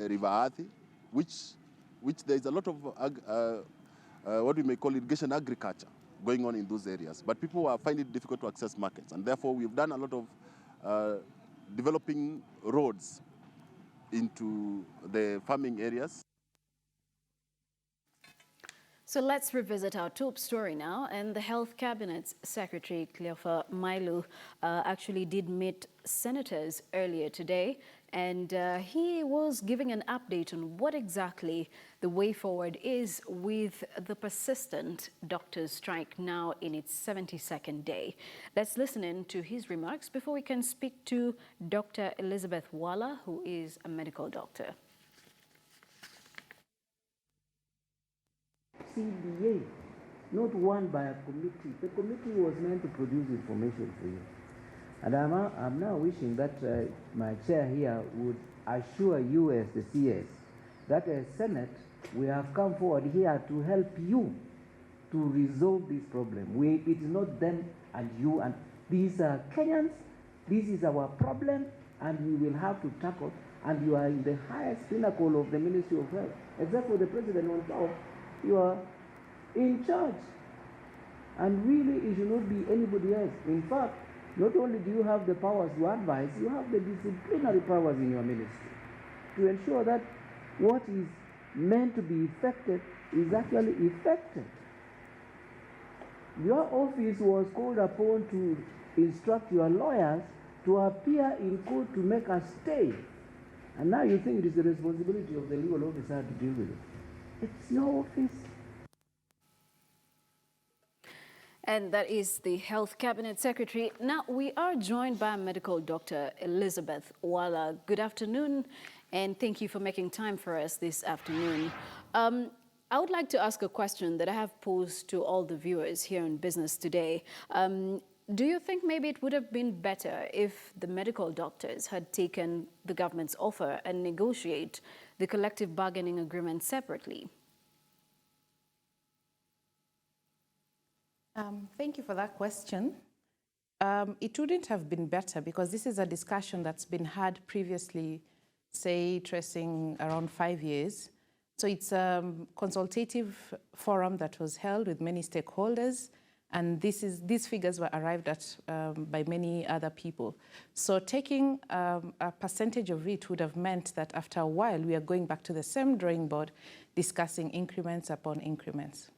River Athi, which there is a lot of what we may call irrigation agriculture going on in those areas. But people are finding it difficult to access markets, and therefore we've done a lot of developing roads into the farming areas. So let's revisit our top story now. And the Health Cabinet's Secretary, Cleophas Mailu, actually did meet senators earlier today. And he was giving an update on what exactly the way forward is with the persistent doctors' strike now in its 72nd day. Let's listen in to his remarks before we can speak to Dr. Elizabeth Wala, who is a medical doctor. CDA, not one by a committee. The committee was meant to produce information for you. And I'm now wishing that my chair here would assure you as the CS that as Senate, we have come forward here to help you to resolve this problem. It is not them and you, and these are Kenyans. This is our problem, and we will have to tackle. And you are in the highest pinnacle of the Ministry of Health. Except for the president on top, you are in charge. And really, it should not be anybody else. In fact, not only do you have the powers to advise, you have the disciplinary powers in your ministry to ensure that what is meant to be effected is actually effected. Your office was called upon to instruct your lawyers to appear in court to make a stay. And now you think it is the responsibility of the legal officer to deal with it. It's your office. And that is the Health Cabinet Secretary. Now, we are joined by medical doctor Elizabeth Wala. Good afternoon, and thank you for making time for us this afternoon. I would like to ask a question that I have posed to all the viewers here on Business Today. Do you think maybe it would have been better if the medical doctors had taken the government's offer and negotiate the collective bargaining agreement separately? Thank you for that question. It wouldn't have been better because this is a discussion that's been had previously, say, tracing around 5 years. So it's a consultative forum that was held with many stakeholders, and these figures were arrived at by many other people. So taking a percentage of it would have meant that after a while, we are going back to the same drawing board, discussing increments upon increments.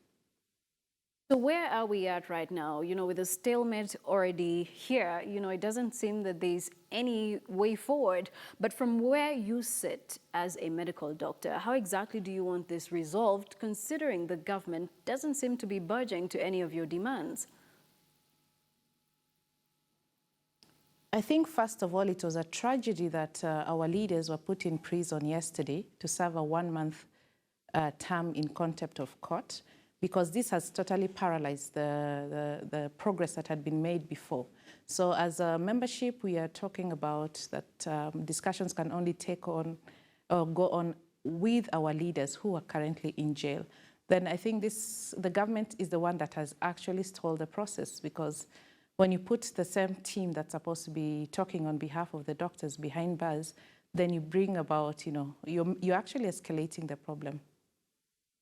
So where are we at right now? You know, with the stalemate already here, you know, it doesn't seem that there's any way forward. But from where you sit as a medical doctor, how exactly do you want this resolved, considering the government doesn't seem to be budging to any of your demands? I think, first of all, it was a tragedy that our leaders were put in prison yesterday to serve a 1-month term in contempt of court, because this has totally paralyzed the progress that had been made before. So as a membership, we are talking about that discussions can only take on or go on with our leaders who are currently in jail. Then I think the government is the one that has actually stalled the process, because when you put the same team that's supposed to be talking on behalf of the doctors behind bars, then you bring about, you know, you're actually escalating the problem.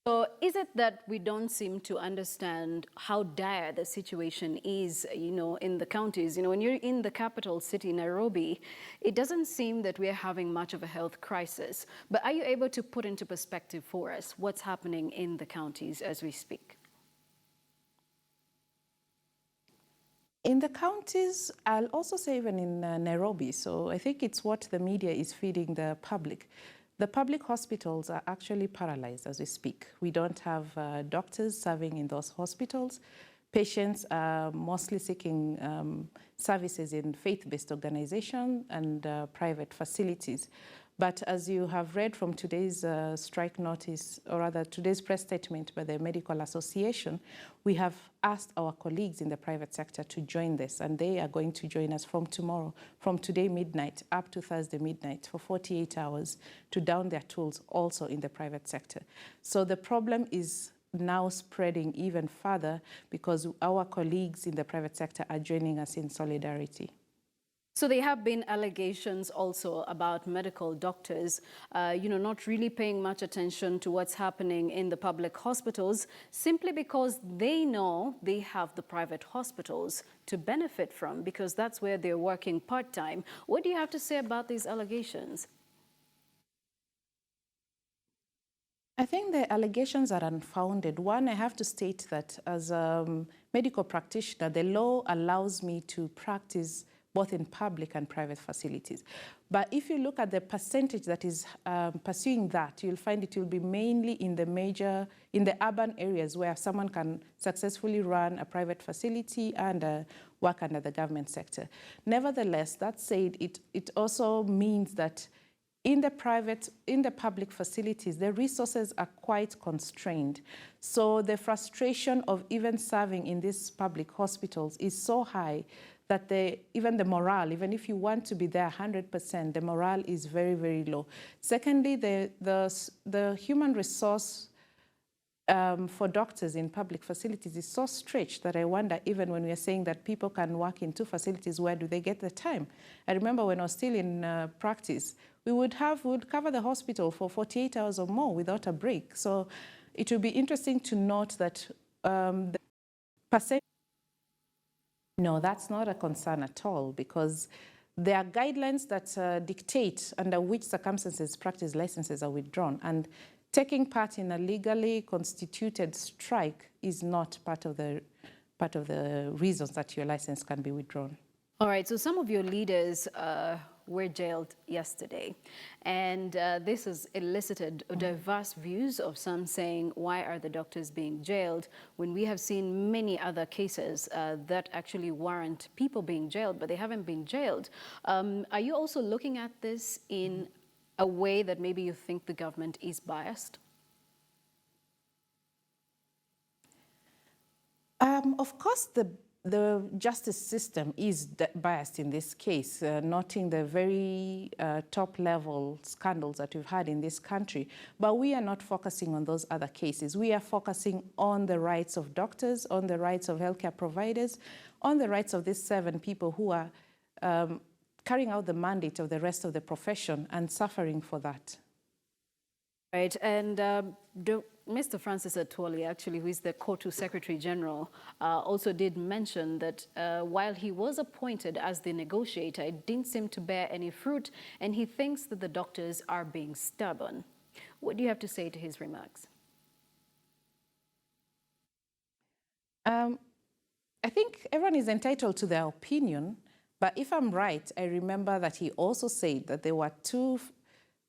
So is it that we don't seem to understand how dire the situation is, you know, in the counties? You know, when you're in the capital city, Nairobi, it doesn't seem that we're having much of a health crisis. But are you able to put into perspective for us what's happening in the counties as we speak? In the counties, I'll also say even in Nairobi. So I think it's what the media is feeding the public. The public hospitals are actually paralyzed as we speak. We don't have doctors serving in those hospitals. Patients are mostly seeking services in faith-based organizations and private facilities. But as you have read from today's strike notice, or rather today's press statement by the Medical Association, we have asked our colleagues in the private sector to join this, and they are going to join us from tomorrow, from today midnight up to Thursday midnight for 48 hours to down their tools also in the private sector. So the problem is now spreading even further because our colleagues in the private sector are joining us in solidarity. So there have been allegations also about medical doctors, not really paying much attention to what's happening in the public hospitals simply because they know they have the private hospitals to benefit from because that's where they're working part-time. What do you have to say about these allegations? I think the allegations are unfounded. One, I have to state that as a medical practitioner, the law allows me to practice both in public and private facilities. But if you look at the percentage that is pursuing that, you'll find it will be mainly in the urban areas where someone can successfully run a private facility and work under the government sector. Nevertheless, that said, it also means that in the public facilities, the resources are quite constrained. So the frustration of even serving in these public hospitals is so high that even the morale, even if you want to be there 100%, the morale is very, very low. Secondly, the human resource for doctors in public facilities is so stretched that I wonder, even when we are saying that people can work in 2 facilities, where do they get the time? I remember when I was still in practice, we would cover the hospital for 48 hours or more without a break. So it would be interesting to note that the percentage. No, that's not a concern at all, because there are guidelines that dictate under which circumstances practice licenses are withdrawn. And taking part in a legally constituted strike is not part of the reasons that your license can be withdrawn. All right, so some of your leaders were jailed yesterday, and this has elicited diverse views of some saying, why are the doctors being jailed when we have seen many other cases that actually warrant people being jailed, but they haven't been jailed. Are you also looking at this in a way that maybe you think the government is biased? Of course, the justice system is biased in this case, noting the very top-level scandals that we've had in this country. But we are not focusing on those other cases. We are focusing on the rights of doctors, on the rights of healthcare providers, on the rights of these 7 people who are carrying out the mandate of the rest of the profession and suffering for that. Right, and Mr. Francis Atwoli, actually, who is the Kotu Secretary General, also did mention that while he was appointed as the negotiator, it didn't seem to bear any fruit, and he thinks that the doctors are being stubborn. What do you have to say to his remarks? I think everyone is entitled to their opinion, but if I'm right, I remember that he also said that there were 2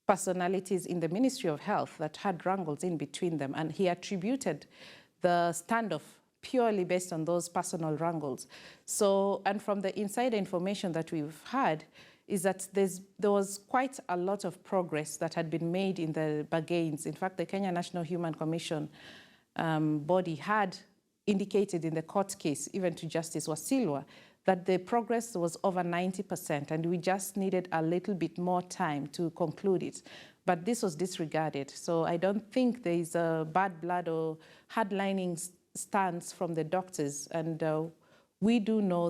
personalities in the Ministry of Health that had wrangles in between them, and he attributed the standoff purely based on those personal wrangles. So, and from the insider information that we've had, is that there was quite a lot of progress that had been made in the bargains. In fact, the Kenya National Human Commission body had indicated in the court case, even to Justice Wasilwa, that the progress was over 90%, and we just needed a little bit more time to conclude it. But this was disregarded. So I don't think there is a bad blood or hardlining stance from the doctors. And we do know that